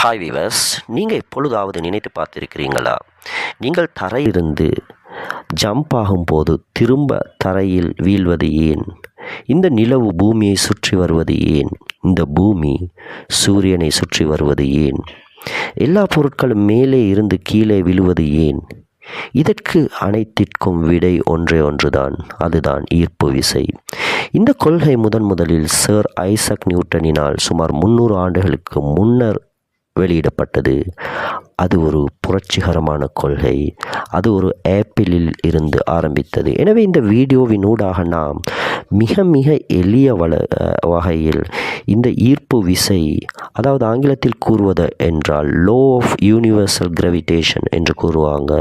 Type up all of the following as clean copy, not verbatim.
Hi viewers, நீங்கள் எப்பொழுதாவது நினைத்து பார்த்திருக்கிறீங்களா? நீங்கள் தரையிலிருந்து ஜம்ப் ஆகும்போது திரும்ப தரையில் வீழ்வது ஏன்? இந்த நிலவு பூமியை சுற்றி வருவது ஏன்? இந்த பூமி சூரியனை சுற்றி வருவது ஏன்? எல்லா பொருட்களும் மேலே இருந்து கீழே விழுவது ஏன்? இதற்கு அனைத்திற்கும் விடை ஒன்றே ஒன்றுதான், அதுதான் ஈர்ப்பு விசை. இந்த கொள்கை முதலில் சர் ஐசக் நியூட்டனினால் சுமார் 300 ஆண்டுகளுக்கு முன்னர் வெளியிடப்பட்டது. அது ஒரு புரட்சிகரமான கொள்கை. அது ஒரு ஆப்பிளில் இருந்து ஆரம்பித்தது. எனவே இந்த வீடியோவின் ஊடாக நாம் மிக எளிய வகையில் இந்த ஈர்ப்பு விசை, அதாவது ஆங்கிலத்தில் கூறுவது என்றால் லோ ஆஃப் யூனிவர்சல் கிராவிடேஷன் என்று கூறுவாங்க,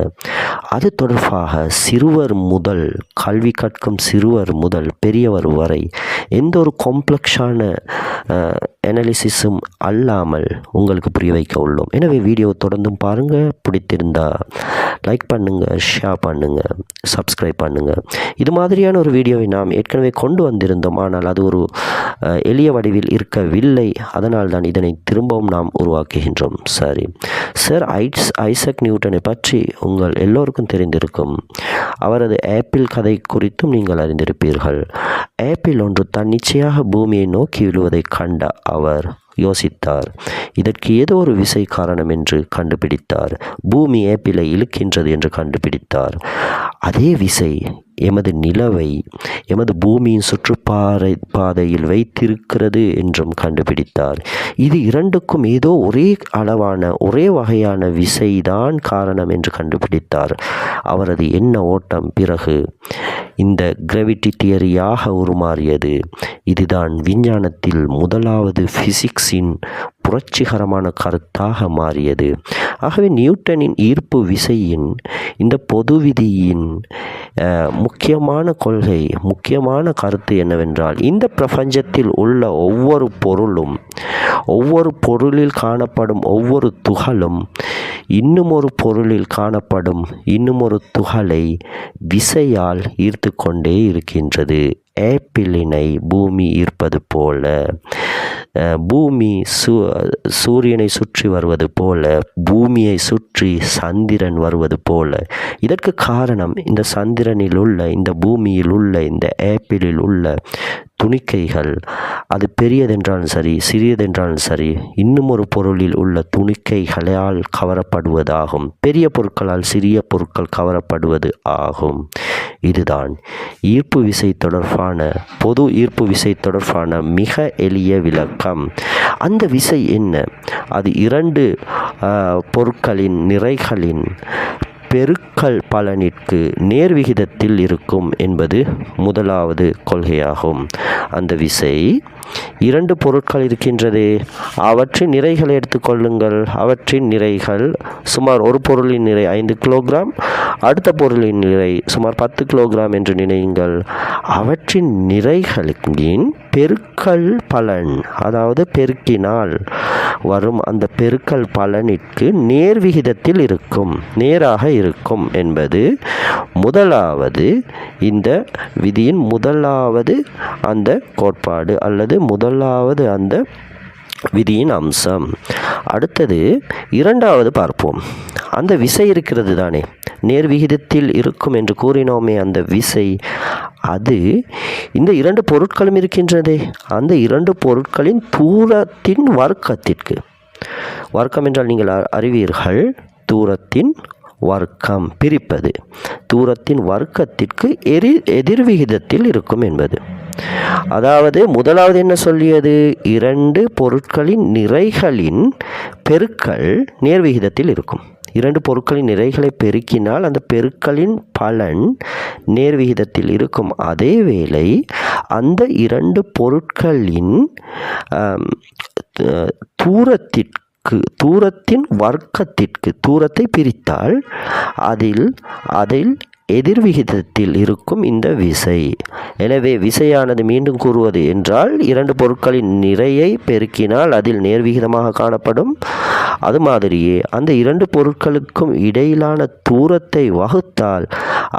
அது தொடர்பாக சிறுவர் முதல் கல்வி கற்கும் சிறுவர் முதல் பெரியவர் வரை எந்த ஒரு காம்ப்ளெக்ஸான அனாலிசிஸும் அல்லாமல் உங்களுக்கு புரிய வைக்க உள்ளோம். எனவே வீடியோ தொடர்ந்தும் பாருங்கள். பிடித்திருந்தா லைக் பண்ணுங்கள், ஷேர் பண்ணுங்கள், சப்ஸ்கிரைப் பண்ணுங்கள். இது மாதிரியான ஒரு வீடியோவை நாம் ஏற்கனவே கொண்டு வந்திருந்தோம், ஆனால் அது ஒரு எளிய வடிவில் இருக்கவில்லை. அதனால் தான் இதனை திரும்பவும் நாம் உருவாக்குகின்றோம். சரி, சர் ஐசக் நியூட்டனை பற்றி உங்கள் எல்லோருக்கும் தெரிந்திருக்கும். அவரது ஆப்பிள் கதை குறித்தும் நீங்கள் அறிந்திருப்பீர்கள். ஆப்பிள் ஒன்று தன்னிச்சையாக பூமியை நோக்கி விழுவதை கண்ட அவர் யோசித்தார். இதற்கு ஏதோ ஒரு விசை காரணம் என்று கண்டுபிடித்தார். பூமி ஆப்பிளை இழுக்கின்றது என்று கண்டுபிடித்தார். அதே விசை எமது நிலவை எமது பூமியின் சுற்றுப்பாதையில் வைத்திருக்கிறது என்றும் கண்டுபிடித்தார். இது இரண்டுக்கும் ஏதோ ஒரே அளவான ஒரே வகையான விசைதான் காரணம் என்று கண்டுபிடித்தார். அவரது எண்ண ஓட்டம் பிறகு இந்த கிராவிட்டி தியரியாக உருமாறியது. இதுதான் விஞ்ஞானத்தில் முதலாவது பிசிக்ஸின் புரட்சிகரமான கருத்தாக மாறியது. ஆகவே நியூட்டனின் ஈர்ப்பு விசையின் இந்த பொது விதியின் முக்கியமான கொள்கை, முக்கியமான கருத்து என்னவென்றால், இந்த பிரபஞ்சத்தில் உள்ள ஒவ்வொரு பொருளும், ஒவ்வொரு பொருளில் காணப்படும் ஒவ்வொரு துகளும் இன்னும் ஒரு பொருளில் காணப்படும் இன்னும் ஒரு துகளை விசையால் ஈர்த்து கொண்டே இருக்கின்றது. ஆப்பிளினை பூமி ஈர்ப்பது போல, பூமி சூரியனை சுற்றி வருவது போல, பூமியை சுற்றி சந்திரன் வருவது போல. இதற்கு காரணம் இந்த சந்திரனில் உள்ள, இந்த பூமியில் உள்ள, இந்த ஆப்பிளில் உள்ள துணிக்கைகள், அது பெரியதென்றாலும் சரி சிறியதென்றாலும் சரி, இன்னும் ஒரு பொருளில் உள்ள துணிக்கைகளால் கவரப்படுவதாகும். பெரிய பொருட்களால் சிறிய பொருட்கள் கவரப்படுவது ஆகும். இதுதான் ஈர்ப்பு விசை தொடர்பான, பொது ஈர்ப்பு விசை தொடர்பான மிக எளிய விளக்கம். அந்த விசை என்ன? அது இரண்டு பொருட்களின் நிறைகளின் பெருக்கல் பலனிற்கு நேர்விகிதத்தில் இருக்கும் என்பது முதலாவது கொள்கையாகும். அந்த விசை, இரண்டு பொருட்கள் இருக்கின்றது, அவற்றின் நிறைகளை எடுத்துக்கொள்ளுங்கள். அவற்றின் நிறைகள் சுமார் ஒரு பொருளின் நிறை 5 கிலோகிராம், அடுத்த பொருளின் நிறை சுமார் 10 கிலோகிராம் என்று நினையுங்கள். அவற்றின் நிறைகளின் பெருக்கல் பலன், அதாவது பெருக்கினால் வரும் அந்த பெருக்கல் பலனிற்கு நேர்விகிதத்தில் இருக்கும், நேராக இருக்கும் என்பது முதலாவது இந்த விதியின் முதலாவது அந்த கோட்பாடு அல்லது முதலாவது அந்த விதியின் அம்சம். அடுத்தது இரண்டாவது பார்ப்போம். அந்த விசை இருக்கிறது தானே, நேர்விகிதத்தில் இருக்கும் என்று கூறினோமே, அந்த விசை, அது இந்த இரண்டு பொருட்களும் இருக்கின்றதே, அந்த இரண்டு பொருட்களின் தூரத்தின் வர்க்கத்திற்கு, வர்க்கம் என்றால் நீங்கள் அறிவீர்கள், தூரத்தின் வர்க்கம் பிரிப்பது, தூரத்தின் வர்க்கத்திற்கு எதிர்விகிதத்தில் இருக்கும் என்பது. அதாவது முதலாவது என்ன சொல்லியது? இரண்டு பொருட்களின் நிறைகளின் பெருக்கல் நேர்விகிதத்தில் இருக்கும். இரண்டு பொருட்களின் நிறைகளை பெருக்கினால் அந்த பெருக்கலின் பலன் நேர்விகிதத்தில் இருக்கும். அதேவேளை அந்த இரண்டு பொருட்களின் தூரத்தின் வர்க்கத்திற்கு, தூரத்தை பிரித்தால் அதில் எதிர்விகிதத்தில் இருக்கும் இந்த விசை. எனவே விசையானது மீண்டும் கூறுவது என்றால் இரண்டு பொருட்களின் நிறையை பெருக்கினால் அதில் நேர்விகிதமாக காணப்படும். அது மாதிரியே அந்த இரண்டு பொருட்களுக்கும் இடையிலான தூரத்தை வகுத்தால்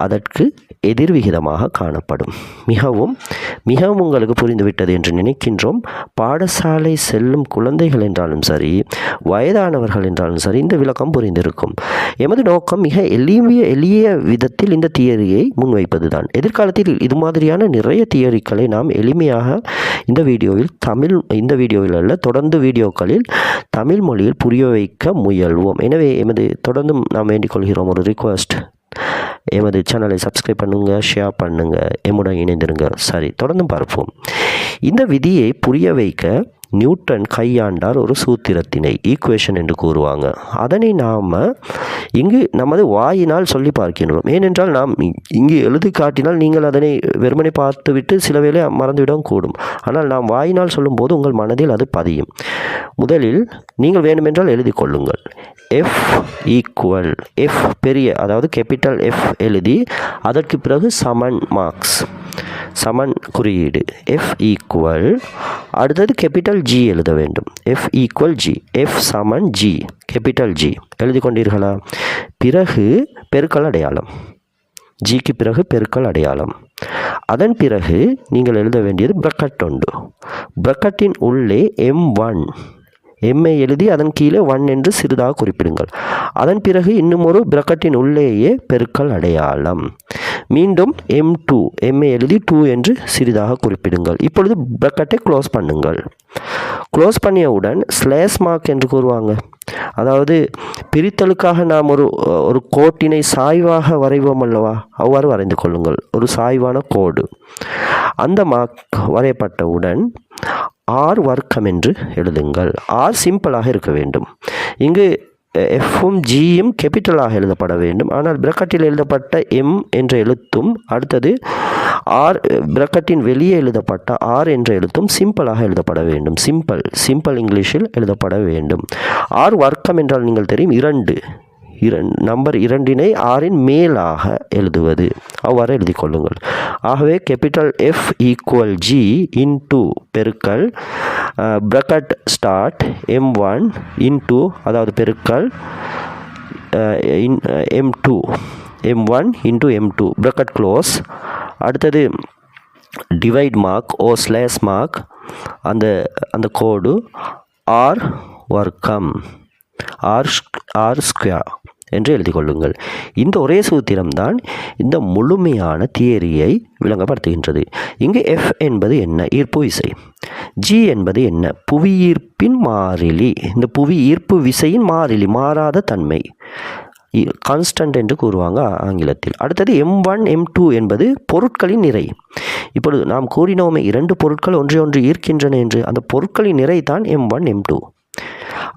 அதற்கு எதிர்விகிதமாக காணப்படும். மிகவும் உங்களுக்கு புரிந்துவிட்டது என்று நினைக்கின்றோம். பாடசாலை செல்லும் குழந்தைகள் என்றாலும் சரி, வயதானவர்கள் என்றாலும் சரி, இந்த விளக்கம் புரிந்திருக்கும். எமது நோக்கம் மிக எளிய விதத்தில் இந்த தியரியை முன்வைப்பதுதான். எதிர்காலத்தில் இது மாதிரியான நிறைய தியரிகளை நாம் எளிமையாக இந்த வீடியோவில் அல்ல, தொடர்ந்து வீடியோக்களில் தமிழ் மொழியில் புரிய வைக்க முயல்வோம். எனவே தொடர்ந்தும் நாம் வேண்டிக் கொள்கிறோம், ஒரு ரிக்வெஸ்ட், எமது சேனலை சப்ஸ்கிரைப் பண்ணுங்கள், ஷேர் பண்ணுங்கள், எம்முடன் இணைந்திருங்க. சரி, தொடர்ந்து பார்ப்போம். இந்த விதியை புரிய வைக்க நியூட்டன் கையாண்டார் ஒரு சூத்திரத்தினை, ஈக்குவேஷன் என்று கூறுவாங்க. அதனை நாம் இங்கு நமது வாயினால் சொல்லி பார்க்கின்றோம். ஏனென்றால் நாம் இங்கு எழுதி காட்டினால் நீங்கள் அதனை வெறுமனை பார்த்துவிட்டு சில வேளை மறந்துவிடவும் கூடும். ஆனால் நாம் வாயினால் சொல்லும்போது உங்கள் மனதில் அது பதியும். முதலில் நீங்கள் வேண்டுமென்றால் எழுதி கொள்ளுங்கள். F ஈக்குவல் எஃப் பெரிய, அதாவது கேபிட்டல் எஃப் எழுதி அதற்கு பிறகு சமன் குறியீடு F ஈக்குவல், அடுத்தது கேபிட்டல் G எழுத வேண்டும். F ஈக்குவல் G, F சமன் G, கேபிட்டல் G எழுதி கொண்டீர்களா? பிறகு பெருக்கல் அடையாளம், ஜிக்கு பிறகு பெருக்கல் அடையாளம். அதன் பிறகு நீங்கள் எழுத வேண்டியது பிரக்கெட் உண்டு. பிரக்கெட்டின் உள்ளே M1 எம்ஐ எழுதி அதன் கீழே 1 என்று சிறிதாக குறிப்பிடுங்கள். அதன் பிறகு இன்னும் ஒரு பிரக்கெட்டின் உள்ளேயே பெருக்கல் அடையாளம். மீண்டும் M2 எம்ஐ எழுதி 2 என்று சிறிதாக குறிப்பிடுங்கள். இப்பொழுது பிரக்கெட்டை க்ளோஸ் பண்ணுங்கள். க்ளோஸ் பண்ணியவுடன் ஸ்லேஷ் மார்க் என்று கூறுவாங்க. அதாவது பிரித்தலுக்காக நாம் ஒரு கோட்டினை சாய்வாக வரைவோம் அல்லவா, அவ்வாறு வரைந்து கொள்ளுங்கள். ஒரு சாய்வான கோடு. அந்த மார்க் வரையப்பட்டவுடன் R வர்க்கம் என்று எழுதுங்கள். R சிம்பிளாக இருக்க வேண்டும். இங்கு எஃப்பும் ஜியும் கேபிட்டலாக எழுதப்பட வேண்டும். ஆனால் பிரக்கெட்டில் எழுதப்பட்ட எம் என்ற எழுத்தும் அடுத்தது ஆர் பிரக்கெட்டின் வெளியே எழுதப்பட்ட ஆர் என்ற எழுத்தும் சிம்பிளாக எழுதப்பட வேண்டும். சிம்பிள் இங்கிலீஷில் எழுதப்பட வேண்டும். ஆர் வர்க்கம் என்றால் நீங்கள் தெரியும், நம்பர் 2 ஆரின் மேலாக எழுதுவது. அவ்வாறு எழுதி கொள்ளுங்கள். ஆகவே capital F equal G into பெருக்கல் பிரக்கெட் ஸ்டார்ட் M1 இன்டூ, அதாவது பெருக்கல் M1 into M2 bracket close. அடுத்தது டிவைட் மார்க் ஓ ஸ்லேஷ் மார்க், அந்த கோடு ஆர் வர்க்கம் ஆர் ஸ்கொயர் என்று எழுதி கொள்ளுங்கள். இந்த ஒரே சூத்திரம்தான் இந்த முழுமையான தியரியை விளங்கப்படுத்துகின்றது. இங்கு F என்பது என்ன? ஈர்ப்பு விசை. G என்பது என்ன? புவியீர்ப்பின் மாறிலி. இந்த புவி ஈர்ப்பு விசையின் மாறிலி, மாறாத தன்மை, கான்ஸ்டன்ட் என்று கூறுவாங்க ஆங்கிலத்தில். அடுத்தது M1 M2 என்பது பொருட்களின் நிறை. இப்பொழுது நாம் கூறினோமே 2 பொருட்கள் ஒன்றை ஈர்க்கின்றன என்று, அந்த பொருட்களின் நிறை தான் M1 M2.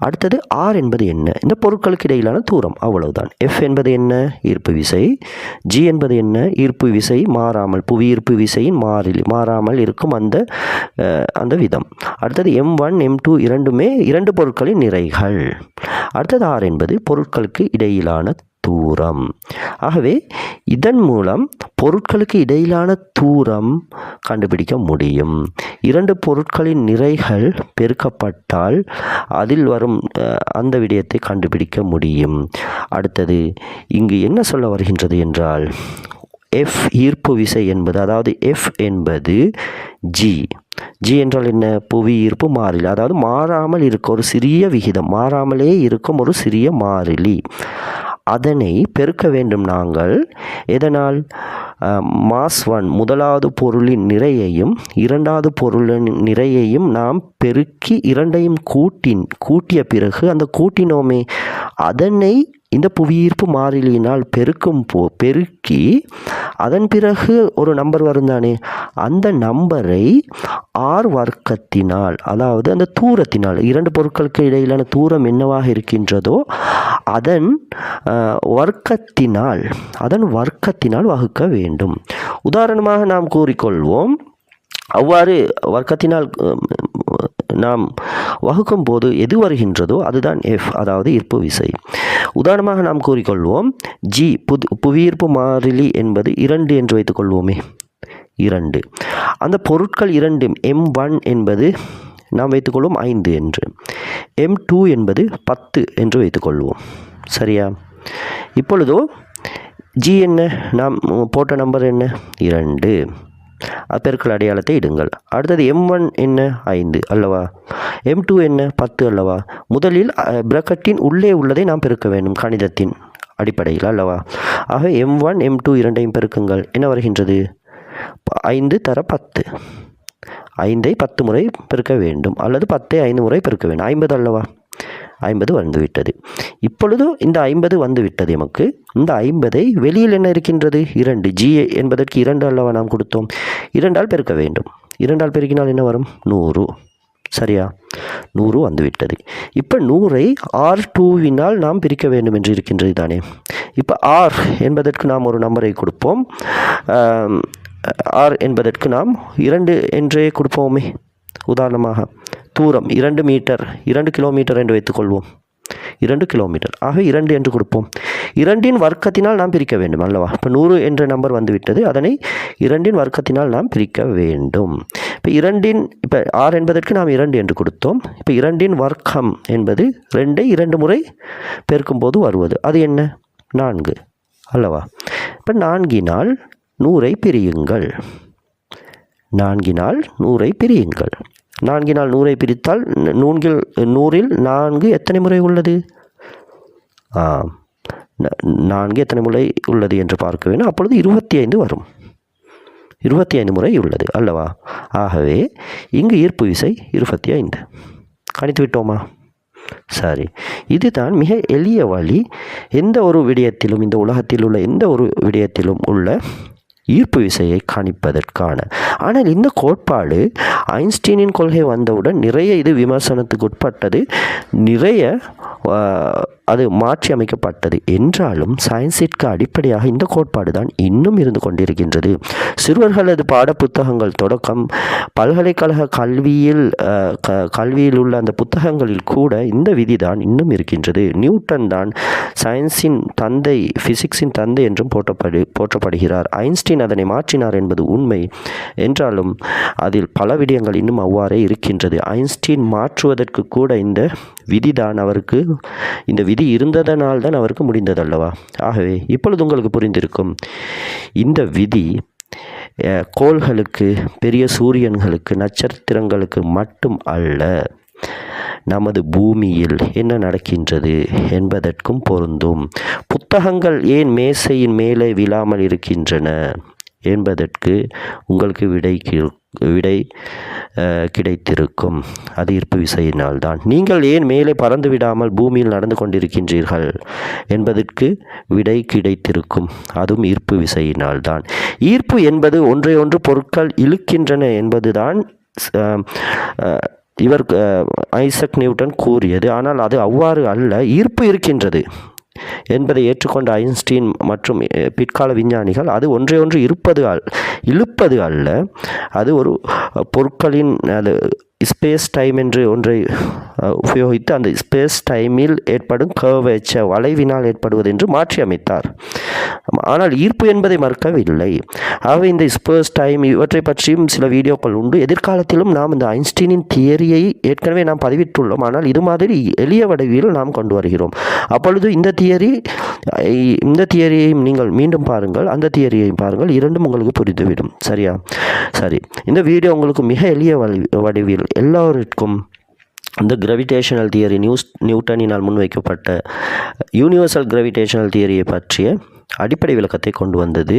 அடுத்தது R என்பது என்ன? இந்த பொருட்களுக்கு இடையிலான தூரம், அவ்வளவுதான். F என்பது என்ன? ஈர்ப்பு விசை. G என்பது என்ன? ஈர்ப்பு விசை மாறாமல், புவி ஈர்ப்பு விசையின் மாறிலி, மாறாமல் இருக்கும் அந்த விதம். அடுத்தது M1 M2 இரண்டுமே 2 பொருட்களின் நிறைகள். அடுத்தது R என்பது பொருட்களுக்கு இடையிலான தூரம். ஆகவே இதன் மூலம் பொருட்களுக்கு இடையிலான தூரம் கண்டுபிடிக்க முடியும். 2 பொருட்களின் நிறைகள் பெருக்கப்பட்டால் அதில் வரும் அந்த விடயத்தை கண்டுபிடிக்க முடியும். அடுத்தது இங்கு என்ன சொல்ல வருகின்றது என்றால், F ஈர்ப்பு விசை என்பது, அதாவது F என்பது G என்றால் என்ன? புவி ஈர்ப்பு மாறிலி, அதாவது மாறாமல் இருக்க ஒரு சிறிய விகிதம், மாறாமலே இருக்கும் ஒரு சிறிய மாறிலி. அதனை பெருக்க வேண்டும் நாங்கள். எதனால்? மாஸ் 1 முதலாவது பொருளின் நிறையையும் இரண்டாவது பொருளின் நிறையையும் நாம் பெருக்கி இரண்டையும் கூட்டிய பிறகு அந்த கூட்டினோமே, அதனை இந்த புவியீர்ப்பு மாறிலியினால் பெருக்கி அதன் பிறகு ஒரு நம்பர் வரும் தானே, அந்த நம்பரை ஆர் வர்க்கத்தினால், அதாவது அந்த தூரத்தினால், 2 பொருட்களுக்கு இடையிலான தூரம் என்னவாக இருக்கின்றதோ அதன் வர்க்கத்தினால் வகுக்க வேண்டும். உதாரணமாக நாம் கூறிக்கொள்வோம், அவ்வாறு வர்க்கத்தினால் நாம் வகுக்கும் போது எது வருகின்றதோ அதுதான் F, அதாவது ஈர்ப்பு விசை. உதாரணமாக நாம் கூறிக்கொள்வோம் ஜி புவியீர்ப்பு மாறிலி என்பது 2 என்று வைத்துக்கொள்வோமே. 2 அந்த பொருட்கள் இரண்டும் M1 என்பது நாம் வைத்துக்கொள்வோம் 5 என்று, M2 என்பது 10 என்று வைத்துக்கொள்வோம். சரியா? இப்பொழுதோ ஜி என்ன, நாம் போட்ட நம்பர் என்ன 2, பெருக்கல் அடையாளத்தை இடுங்கள். அடுத்தது M1 என்ன 5 அல்லவா, M2 என்ன 10 அல்லவா. முதலில் பிராக்கெட்டின் உள்ளே உள்ளதை நாம் பெருக்க வேண்டும் கணிதத்தின் அடிப்படையில் அல்லவா. ஆக M1 M2 இரண்டையும் பெருக்குங்கள். என்ன வருகின்றது? 5 தர 10. 5ஐ 10 முறை பெருக்க வேண்டும், அல்லது 10ஐ 5 முறை பெருக்க வேண்டும். 50 அல்லவா. 50 வந்துவிட்டது. இப்பொழுது இந்த 50 வந்துவிட்டது எமக்கு. இந்த 50ஐ வெளியில் என்ன இருக்கின்றது 2, ஜி என்பதற்கு 2 அல்லவா நாம் கொடுத்தோம். 2ஆல் பெருக்க வேண்டும். 2ஆல் பெருக்கினால் என்ன வரும்? 100. சரியா? 100 வந்துவிட்டது. இப்போ 100ஐ R2வினால் நாம் பிரிக்க வேண்டும் என்று இருக்கின்றது தானே. இப்போ R என்பதற்கு நாம் ஒரு நம்பரை கொடுப்போம். R என்பதற்கு நாம் 2 என்றே கொடுப்போமே. உதாரணமாக தூரம் 2 மீட்டர், 2 கிலோமீட்டர் என்று வைத்துக்கொள்வோம். 2 கிலோமீட்டர். ஆக 2 என்று கொடுப்போம். 2இன் வர்க்கத்தினால் நாம் பிரிக்க வேண்டும் அல்லவா. இப்போ 100 என்ற நம்பர் வந்துவிட்டது. அதனை 2இன் வர்க்கத்தினால் நாம் பிரிக்க வேண்டும். இப்போ R என்பதற்கு நாம் 2 என்று கொடுத்தோம். இப்போ 2இன் வர்க்கம் என்பது 2ஐ 2 முறை பெருக்கும் போது வருவது அது என்ன 4 அல்லவா. இப்போ 4இனால் 100ஐ பிரியுங்கள். 4இனால் 100ஐ பிரியுங்கள். 4இனால் 100ஐ பிரித்தால் 100இல் 4 எத்தனை முறை உள்ளது? 4 எத்தனை முறை உள்ளது என்று பார்க்க வேண்டும். அப்பொழுது 25 வரும். 25 முறை உள்ளது அல்லவா. ஆகவே இங்கு ஈர்ப்பு விசை 25. கணித்து விட்டோமா? சரி, இதுதான் மிக எளிய வழி. எந்த ஒரு விடயத்திலும், இந்த உலகத்தில் உள்ள எந்த ஒரு விடயத்திலும் உள்ள ஈர்ப்பு விசையை கணிப்பதற்கான. ஆனால் இந்த கோட்பாடு ஐன்ஸ்டீனின் கொள்கை வந்தவுடன் நிறைய இது விமர்சனத்துக்கு உட்பட்டது, நிறைய அது மாற்றி அமைக்கப்பட்டது. என்றாலும் சயின்ஸிற்கு அடிப்படையாக இந்த கோட்பாடு தான் இன்னும் இருந்து கொண்டிருக்கின்றது. சிறுவர்களது பாட புத்தகங்கள் தொடக்கம் பல்கலைக்கழக கல்வியில் உள்ள அந்த புத்தகங்களில் கூட இந்த விதி தான் இன்னும் இருக்கின்றது. நியூட்டன் தான் சயின்ஸின் தந்தை, பிசிக்ஸின் தந்தை என்றும் போற்றப்படுகிறார். ஐன்ஸ்டீன் அதனை மாற்றினார் என்பது உண்மை. என்றாலும் அதில் பல விடயங்கள் இன்னும் அவ்வாறே இருக்கின்றது. ஐன்ஸ்டீன் மாற்றுவதற்கு கூட இந்த விதிதான் அவருக்கு, இந்த விதி இருந்ததனால் தான் அவருக்கு முடிந்ததல்லவா. ஆகவே இப்பொழுது உங்களுக்கு புரிந்திருக்கும், இந்த விதி கோள்களுக்கு, பெரிய சூரியன்களுக்கு, நட்சத்திரங்களுக்கு மட்டும் அல்ல, நமது பூமியில் என்ன நடக்கின்றது என்பதற்கும் பொருந்தும். புத்தகங்கள் ஏன் மேசையின் மேலே விழாமல் இருக்கின்றன என்பதற்கு உங்களுக்கு விடை கிடைத்திருக்கும். அது ஈர்ப்பு விசையினால் தான். நீங்கள் ஏன் மேலே பறந்து விடாமல் பூமியில் நடந்து கொண்டிருக்கின்றீர்கள் என்பதற்கு விடை கிடைத்திருக்கும். அதுவும் ஈர்ப்பு விசையினால் தான். ஈர்ப்பு என்பது ஒன்றையொன்று பொருட்கள் இழுக்கின்றன என்பதுதான் ஐசக் நியூட்டன் கூறியது. ஆனால் அது அவ்வாறு அல்ல. ஈர்ப்பு இருக்கின்றது என்பதை ஏற்றுக்கொண்ட ஐன்ஸ்டீன் மற்றும் பிற்கால விஞ்ஞானிகள் அது ஒன்றையொன்று இழுப்பது அல்ல, அது ஒரு பொருட்களின் அது ஸ்பேஸ் டைம் என்று ஒன்றை உபயோகித்து அந்த ஸ்பேஸ் டைமில் ஏற்படும் கர்வேச்சர், வளைவினால் ஏற்படுவது என்று மாற்றி அமைத்தார். ஆனால் ஈர்ப்பு என்பதை மறுக்கவில்லை. ஆகவே இந்த ஸ்பேஸ் டைம் இவற்றை பற்றியும் சில வீடியோக்கள் உண்டு. எதிர்காலத்திலும் நாம் இந்த ஐன்ஸ்டீனின் தியரியை ஏற்கனவே நாம் பதிவிட்டுள்ளோம். ஆனால் இது மாதிரி எளிய வடிவில் நாம் கொண்டு வருகிறோம். அப்பொழுது இந்த தியரியையும் நீங்கள் மீண்டும் பாருங்கள், அந்த தியரியையும் பாருங்கள், இரண்டும் உங்களுக்கு புரிந்துவிடும். சரியா? சரி, இந்த வீடியோ உங்களுக்கு மிக எளிய வடிவில் எல்லோருக்கும் இந்த கிராவிடேஷனல் தியரி, நியூட்டனினால் முன்வைக்கப்பட்ட யூனிவர்சல் கிராவிடேஷனல் தியரியை பற்றிய அடிப்படை விளக்கத்தை கொண்டு வந்தது.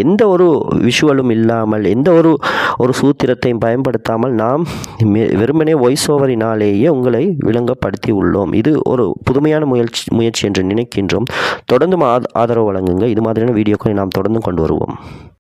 எந்த ஒரு விஷுவலும் இல்லாமல், எந்த ஒரு சூத்திரத்தையும் பயன்படுத்தாமல் நாம் வெறுமனே வாய்ஸ் ஓவரினாலேயே உங்களை விளங்கப்படுத்தி உள்ளோம். இது ஒரு புதுமையான முயற்சி என்று நினைக்கின்றோம். தொடர்ந்து ஆதரவு வழங்குங்க. இது மாதிரியான வீடியோக்களை நாம் தொடர்ந்து கொண்டு வருவோம்.